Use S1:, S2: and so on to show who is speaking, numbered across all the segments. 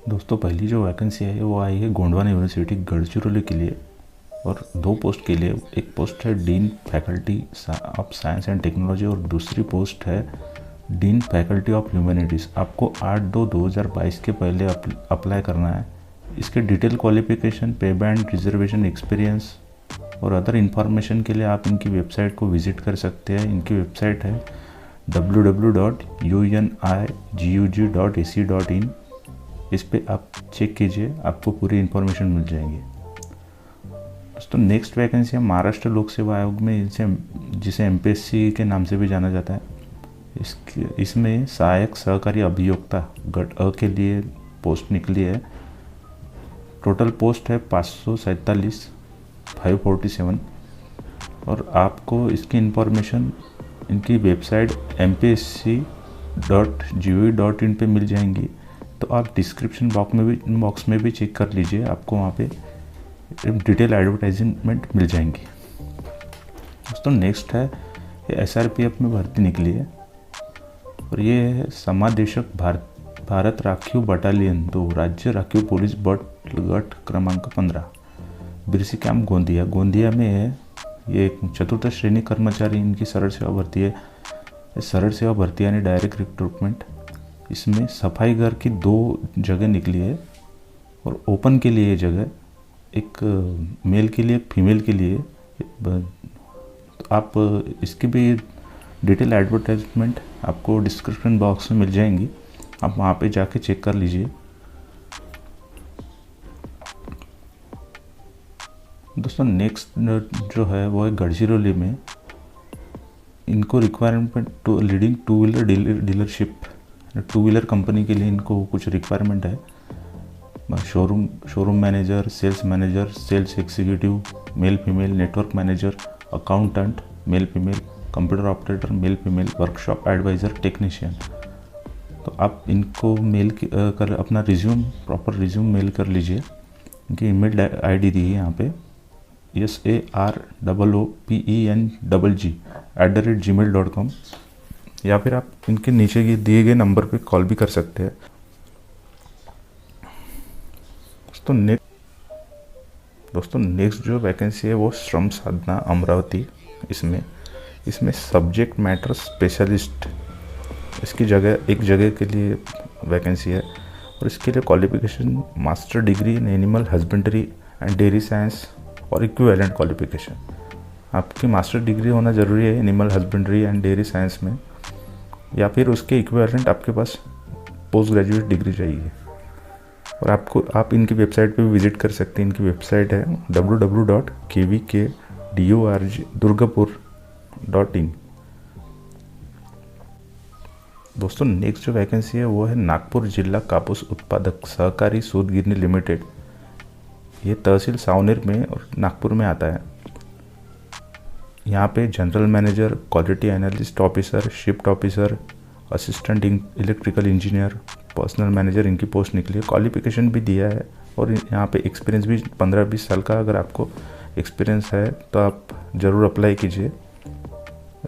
S1: दोस्तों पहली जो वैकेंसी है वो आई है गोंडवाना यूनिवर्सिटी गढ़चिरौली के लिए और 2 पोस्ट के लिए। एक पोस्ट है dean faculty of science and technology और दूसरी पोस्ट है डीन फैकल्टी ऑफ ह्यूमैनिटीज़। आपको 8/2/2022 के पहले अप्लाई करना है। इसके डिटेल क्वालिफिकेशन, पे बैंड, रिजर्वेशन, एक्सपीरियंस और अदर इन्फॉर्मेशन के लिए आप इनकी वेबसाइट को विज़िट कर सकते हैं। इनकी वेबसाइट है www.unigug.ac.in। इस पे आप चेक कीजिए, आपको पूरी इन्फॉर्मेशन मिल जाएगी। दोस्तों नेक्स्ट वैकेंसी है महाराष्ट्र लोक सेवा आयोग में, जिसे MPSC के नाम से भी जाना जाता है। इसमें सहायक सहकारी अभियोक्ता गट अ के लिए पोस्ट निकली है। टोटल पोस्ट है 547 और आपको इसकी इन्फॉर्मेशन इनकी वेबसाइट mpsc.gov.in पे मिल जाएंगी। तो आप डिस्क्रिप्शन बॉक्स में भी चेक कर लीजिए, आपको वहाँ पे डिटेल एडवर्टाइजमेंट मिल जाएंगी। दोस्तों नेक्स्ट है SRPF में भर्ती निकली है और ये है समादेशक भारत राखीव बटालियन 2 राज्य राखीव पुलिस गट क्रमांक 15 बिरसी कैंप गोंदिया में है। ये एक चतुर्थ श्रेणी कर्मचारी, इनकी सरल सेवा भर्ती है। सरल सेवा भर्ती यानी डायरेक्ट रिक्रूटमेंट। इसमें सफाई घर की 2 जगह निकली है और ओपन के लिए जगह, एक मेल के लिए, फीमेल के लिए। तो आप इसकी भी डिटेल एडवर्टाइजमेंट आपको डिस्क्रिप्शन बॉक्स में मिल जाएंगी, आप वहाँ पे जाके चेक कर लीजिए। दोस्तों नेक्स्ट जो है वो है गढ़चिरौली में। इनको requirement leading 2 wheeler dealership, 2 wheeler company के लिए इनको कुछ रिक्वायरमेंट है। Showroom manager, sales manager, sales executive male female, network manager, accountant male female, computer operator male female, workshop advisor, technician. तो आप इनको मेल कर अपना प्रॉपर रिज्यूम मेल कर लीजिए। इनकी ईमेल आईडी दी है यहाँ पे SAROOPENGG@gmail.com, या फिर आप इनके नीचे दिए गए नंबर पे कॉल भी कर सकते हैं। दोस्तों नेक्स्ट जो वैकेंसी है वो श्रम साधना अमरावती। इसमें सब्जेक्ट मैटर स्पेशलिस्ट, इसकी एक जगह के लिए वैकेंसी है और इसके लिए qualification master degree in animal husbandry and dairy science और इक्विवेलेंट क्वालिफिकेशन। आपकी मास्टर डिग्री होना ज़रूरी है animal husbandry and dairy science में, या फिर उसके इक्विवेलेंट आपके पास पोस्ट ग्रेजुएट डिग्री चाहिए। और आप इनकी वेबसाइट पे भी विजिट कर सकते हैं। इनकी वेबसाइट है www.kvkdurgapur.in। दोस्तों नेक्स्ट जो वैकेंसी है वो है नागपुर जिला कापूस उत्पादक सहकारी सूत गिरनी लिमिटेड। ये तहसील सावनेर में और नागपुर में आता है। यहाँ पे general manager, quality analyst officer, shift officer, assistant electrical engineer, personal manager इनकी पोस्ट निकली है। क्वालिफिकेशन भी दिया है और यहाँ पे एक्सपीरियंस भी 15-20 साल का अगर आपको एक्सपीरियंस है तो आप ज़रूर अप्लाई कीजिए।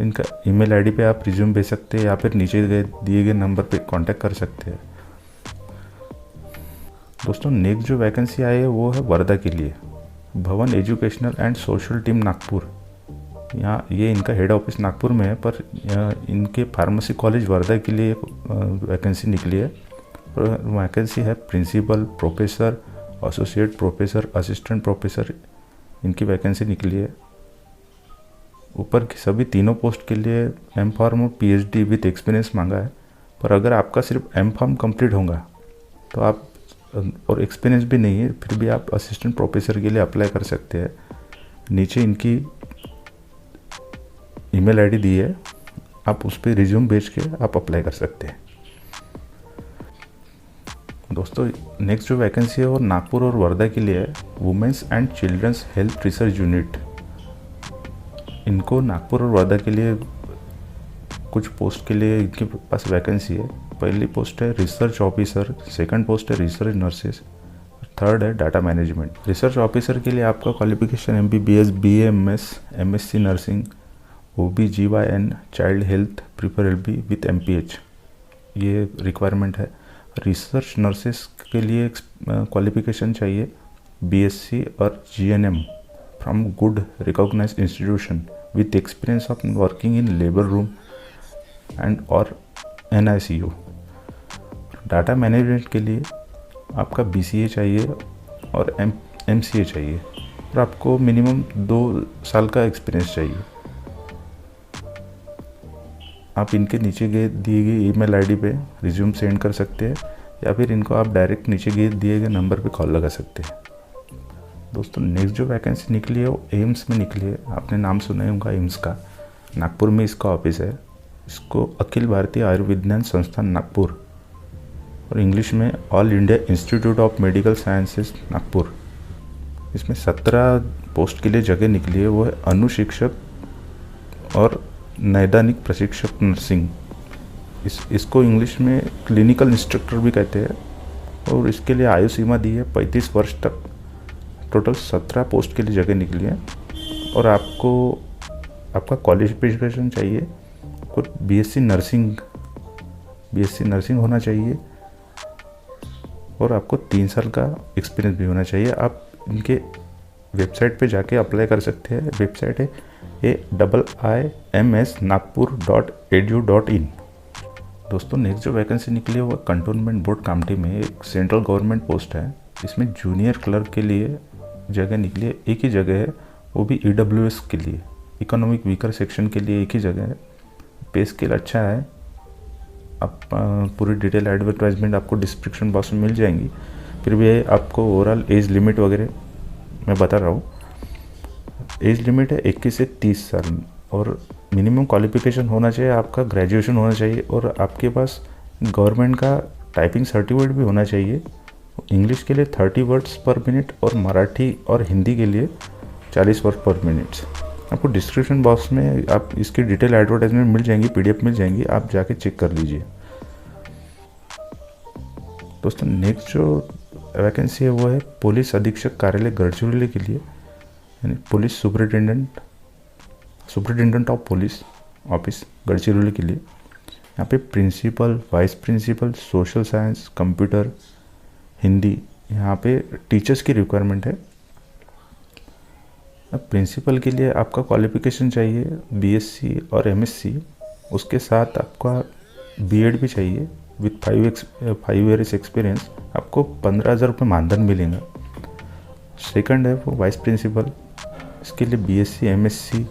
S1: इनका ईमेल आईडी पे आप रिज्यूम भेज सकते हैं या फिर नीचे दिए गए नंबर पे कांटेक्ट कर सकते हैं। दोस्तों नेक्स्ट जो वैकेंसी आई है वो है वर्धा के लिए, भवन educational and social team Nagpur. ये इनका हेड ऑफिस नागपुर में है, पर इनके फार्मेसी कॉलेज वर्धा के लिए वैकेंसी निकली है। और वैकेंसी है principal, professor, associate professor, assistant professor, इनकी वैकेंसी निकली है। ऊपर की सभी तीनों पोस्ट के लिए M.Pharm और PhD विथ एक्सपीरियंस मांगा है, पर अगर आपका सिर्फ M.Pharm कंप्लीट होगा तो आप, और एक्सपीरियंस भी नहीं है, फिर भी आप असिस्टेंट प्रोफेसर के लिए अप्लाई कर सकते हैं। नीचे इनकी ईमेल आईडी दी है, आप उस पर रिज्यूम भेज के आप अप्लाई कर सकते हैं। दोस्तों नेक्स्ट जो वैकेंसी है वो नागपुर और वर्धा के लिए है, women's and children's health research unit. इनको नागपुर और वर्धा के लिए कुछ पोस्ट के लिए इनके पास वैकेंसी है। पहली पोस्ट है रिसर्च ऑफिसर, सेकंड पोस्ट है रिसर्च नर्सेस, थर्ड है डाटा मैनेजमेंट। रिसर्च ऑफिसर के लिए आपका qualification MBBS, BA, MS, MSc nursing, OB/GYN child health preferably with MPH, ये रिक्वायरमेंट है। रिसर्च नर्सेस के लिए क्वालिफिकेशन चाहिए बीएससी और GNM from good recognised institution with experience of working in labour room and और एनआईसीयू। डाटा मैनेजमेंट के लिए आपका बीसीए चाहिए और एमसीए चाहिए और आपको मिनिमम 2 साल का एक्सपीरियंस चाहिए। आप इनके नीचे दिए गए ईमेल आईडी पे रिज्यूम सेंड कर सकते हैं या फिर इनको आप डायरेक्ट नीचे दिए गए नंबर पे कॉल लगा सकते हैं। दोस्तों नेक्स्ट जो वैकेंसी निकली है वो एम्स में निकली है। आपने नाम सुना ही होगा एम्स का, नागपुर में इसका ऑफिस है। इसको अखिल भारतीय आयुर्विज्ञान संस्थान नागपुर और इंग्लिश में all India institute of medical sciences Nagpur. इसमें 17 पोस्ट के लिए जगह निकली है, वो है अनुशिक्षक और नैदानिक प्रशिक्षक नर्सिंग। इसको इंग्लिश में क्लिनिकल इंस्ट्रक्टर भी कहते हैं और इसके लिए आयु सीमा दी है 35 वर्ष तक। टोटल 17 पोस्ट के लिए जगह निकली है और आपका क्वालिफिकेशन चाहिए, आपको बीएससी नर्सिंग होना चाहिए और आपको 3 साल का एक्सपीरियंस भी होना चाहिए। आप इनके वेबसाइट पे जाके अप्लाई कर सकते हैं। वेबसाइट है aims.nagpur.edu.in। दोस्तों नेक्स्ट जो वैकेंसी निकली है वो कंटोनमेंट बोर्ड कामठी में एक सेंट्रल गवर्नमेंट पोस्ट है। इसमें जूनियर क्लर्क के लिए जगह निकली है, एक ही जगह है, वो भी ईडब्ल्यूएस के लिए, इकोनॉमिक वीकर सेक्शन के लिए एक ही जगह है। पे स्केल अच्छा है। आप पूरी डिटेल एडवर्टाइजमेंट आपको डिस्क्रिप्शन बॉक्स में मिल जाएंगी। फिर भी आपको ओवरऑल एज लिमिट वगैरह मैं बता रहा हूँ। एज लिमिट है 21 से 30 साल और मिनिमम क्वालिफिकेशन होना चाहिए, आपका ग्रेजुएशन होना चाहिए और आपके पास गवर्नमेंट का टाइपिंग सर्टिफिकेट भी होना चाहिए। इंग्लिश के लिए 30 वर्ड्स पर मिनट और मराठी और हिंदी के लिए 40 वर्ड पर मिनट। आपको डिस्क्रिप्शन बॉक्स में आप इसकी डिटेल एडवर्टाइजमेंट मिल जाएंगी, पीडीएफ मिल जाएंगी, आप जाके चेक कर लीजिए। दोस्तों नेक्स्ट जो वैकेंसी है वो है पुलिस अधीक्षक कार्यालय गढ़चिरौली के लिए, यानी police superintendent of police office Gadchiroli के लिए। यहाँ पे principal, vice principal, social science, computer, Hindi, यहाँ पे टीचर्स की रिक्वायरमेंट है। अब प्रिंसिपल के लिए आपका क्वालिफिकेशन चाहिए बीएससी और एमएससी, उसके साथ आपका बीएड भी चाहिए विथ 5 ईयर्स एक्सपीरियंस। आपको 15,000 रुपये मानधन मिलेगा। सेकंड है वो वाइस प्रिंसिपल, इसके लिए बीएससी, एमएससी,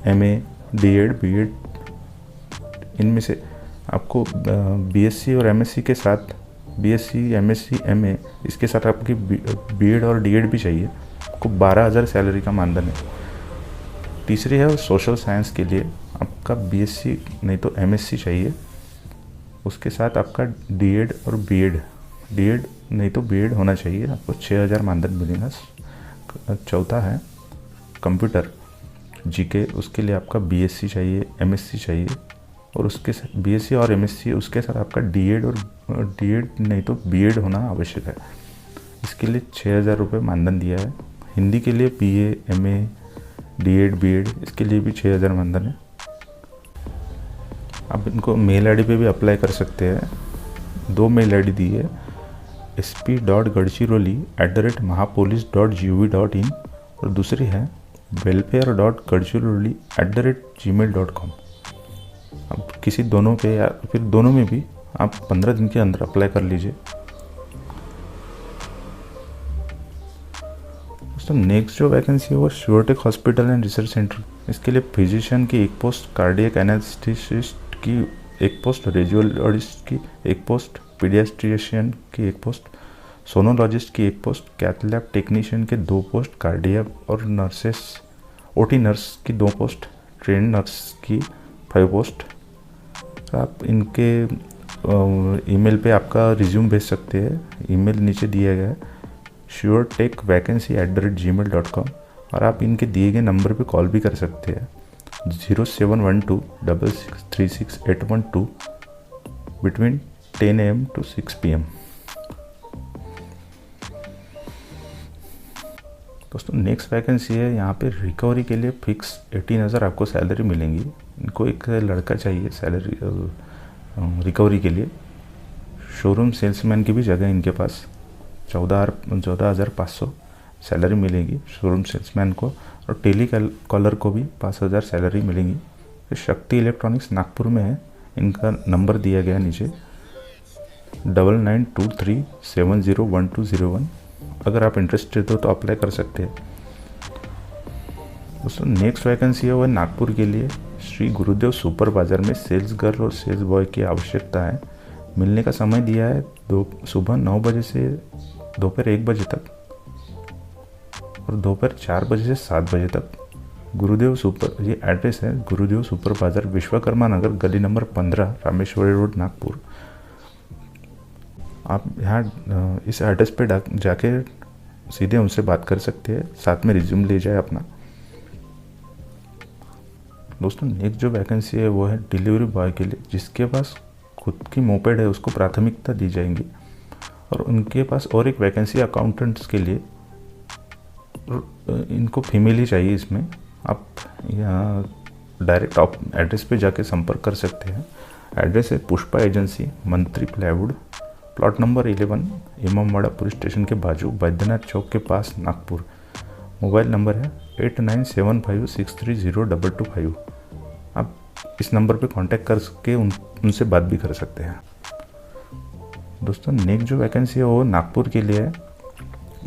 S1: एमए, बीएड, इनमें से आपको बीएससी और एमएससी के साथ बीएससी, एमएससी, एमए, इसके साथ आपकी बीएड और डीएड भी चाहिए। आपको 12,000 सैलरी का मानधन है। तीसरी है सोशल साइंस के लिए आपका बीएससी नहीं तो एमएससी चाहिए, उसके साथ आपका डीएड और बीएड नहीं तो बीएड होना चाहिए। आपको 6,000 मानधन मिलेगा। चौथा है कंप्यूटर जीके, उसके लिए आपका बीएससी चाहिए, एमएससी चाहिए और उसके साथ बीएससी और एमएससी, उसके साथ आपका डीएड नहीं तो बीएड होना आवश्यक है। इसके लिए 6,000 रुपये मानधन दिया है। हिंदी के लिए बीए, एमए, डीएड, बीएड, इसके लिए भी 6,000 मानधन है। आप इनको मेल आईडी पे भी अप्लाई कर सकते हैं। 2 मेल आईडी दी है, sp.gadchiroli@mahapolice.gov.in और दूसरी है welfare.gadchiroli@gmail.com। अब किसी दोनों पे या फिर दोनों में भी आप 15 दिन के अंदर अप्लाई कर लीजिए। दोस्तों नेक्स्ट जो वैकेंसी है वो श्योरटेक हॉस्पिटल एंड रिसर्च सेंटर, इसके लिए फिजिशियन की एक पोस्ट, कार्डियक एनेस्थेसिस्ट की एक पोस्ट, रेडियोलॉजिस्ट की एक पोस्ट, पीडियाट्रिशियन की एक पोस्ट, सोनोलॉजिस्ट की एक पोस्ट, कैथ लैब टेक्नीशियन के 2 पोस्ट, कार्डियक और नर्सेस ओटी नर्स की 2 पोस्ट, ट्रेन नर्स की 5 पोस्ट। आप इनके ईमेल पे आपका रिज्यूम भेज सकते हैं। ईमेल नीचे दिया गया है suretekvacancy@gmail.com और आप इनके दिए गए नंबर पे कॉल भी कर सकते हैं 0712-6636-812 बिटवीन 10 AM to 6 PM। दोस्तों नेक्स्ट वैकेंसी है, यहाँ पे रिकवरी के लिए फिक्स 18,000 आपको सैलरी मिलेंगी। इनको एक लड़का चाहिए सैलरी रिकवरी के लिए। शोरूम सेल्समैन की भी जगह इनके पास 14,500 सैलरी मिलेगी शोरूम सेल्समैन को, और टेली कॉलर को भी 5,000 सैलरी मिलेंगी। तो शक्ति इलेक्ट्रॉनिक्स नागपुर में है, इनका नंबर दिया गया नीचे 9923701201। अगर आप इंटरेस्टेड हो तो अप्लाई कर सकते हैं। दोस्तों नेक्स्ट वैकेंसी है वो नागपुर के लिए श्री गुरुदेव सुपर बाज़ार में सेल्स गर्ल और सेल्स बॉय की आवश्यकता है। मिलने का समय दिया है सुबह 9 बजे से दोपहर 1 बजे तक और दोपहर 4 बजे से 7 बजे तक। गुरुदेव सुपर, ये एड्रेस है गुरुदेव सुपर बाज़ार, विश्वकर्मा नगर, गली नंबर 15, रामेश्वरी रोड, नागपुर। आप यहाँ इस एड्रेस पे जाके सीधे उनसे बात कर सकते हैं, साथ में रिज्यूम ले जाए अपना। दोस्तों नेक्स्ट जो वैकेंसी है वो है डिलीवरी बॉय के लिए। जिसके पास खुद की मोपेड है उसको प्राथमिकता दी जाएंगी, और उनके पास और एक वैकेंसी अकाउंटेंट्स के लिए, इनको फीमेल ही चाहिए इसमें। आप यहाँ डायरेक्ट एड्रेस पे जाके संपर्क कर सकते हैं। एड्रेस है पुष्पा एजेंसी, मंत्री plywood, plot number 11, Imamwada police station के बाजू, बैद्यनाथ चौक के पास, नागपुर। मोबाइल नंबर है 8975630225। आप इस नंबर पे कांटेक्ट करके उनसे बात भी कर सकते हैं। दोस्तों नेक्स्ट जो वैकेंसी है वो नागपुर के लिए है।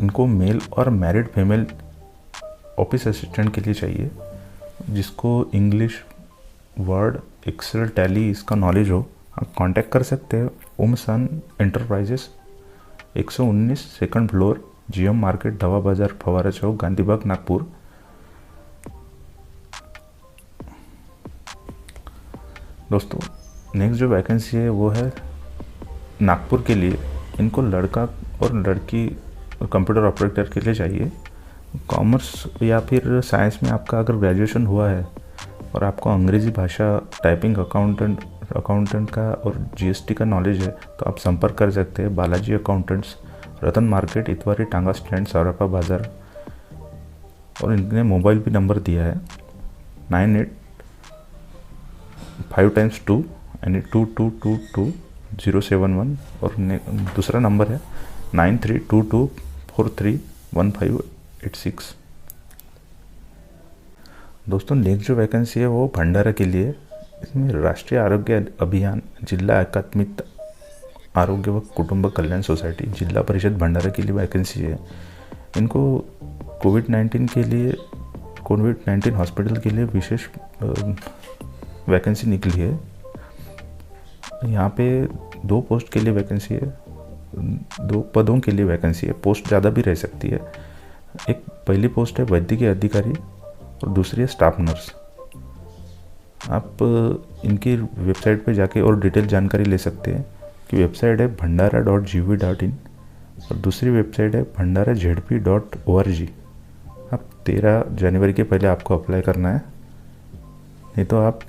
S1: इनको मेल और मैरिड फीमेल ऑफिस असिस्टेंट के लिए चाहिए, जिसको इंग्लिश, वर्ड, एक्सेल, टैली इसका नॉलेज हो। आप कांटेक्ट कर सकते हैं Om Sun enterprises, 119 second floor, GM market, धवा बाजार, फवारा चौक, गांधीबाग, नागपुर। दोस्तों नेक्स्ट जो वैकेंसी है वो है नागपुर के लिए। इनको लड़का और लड़की कंप्यूटर ऑपरेटर के लिए चाहिए। कॉमर्स या फिर साइंस में आपका अगर ग्रेजुएशन हुआ है और आपको अंग्रेज़ी भाषा, टाइपिंग, अकाउंटेंट का और जीएसटी का नॉलेज है तो आप संपर्क कर सकते हैं बालाजी अकाउंटेंट्स, रतन मार्केट, इतवारी, टांगा स्टैंड, सौरपा बाज़ार। और इनने मोबाइल भी नंबर दिया है 9852 यानी 22222071, और दूसरा नंबर है 9322431586। दोस्तों नेक्स्ट जो वैकेंसी है वो भंडारा के लिए। इसमें राष्ट्रीय आरोग्य अभियान, जिला एकात्मिक आरोग्य व कुटुंब कल्याण सोसाइटी, जिला परिषद भंडारा के लिए वैकेंसी है। इनको कोविड-19 हॉस्पिटल के लिए विशेष वैकेंसी निकली है। यहाँ पे 2 पोस्ट के लिए वैकेंसी है, 2 पदों के लिए वैकेंसी है। पोस्ट ज़्यादा भी रह सकती है। एक पहली पोस्ट है वैद्यकीय अधिकारी और दूसरी है स्टाफ नर्स। आप इनकी वेबसाइट पे जाके और डिटेल जानकारी ले सकते हैं कि वेबसाइट है bhandara.gov.in और दूसरी वेबसाइट है bhandarazp.org। आप 13 जनवरी के पहले आपको अप्लाई करना है, नहीं तो आप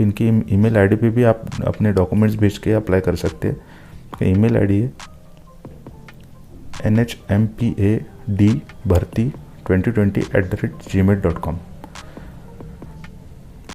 S1: इनकी ईमेल आईडी पे भी आप अपने डॉक्यूमेंट्स भेज के अप्लाई कर सकते हैं। ईमेल आईडी है nhmpad bharti2020@gmail.com।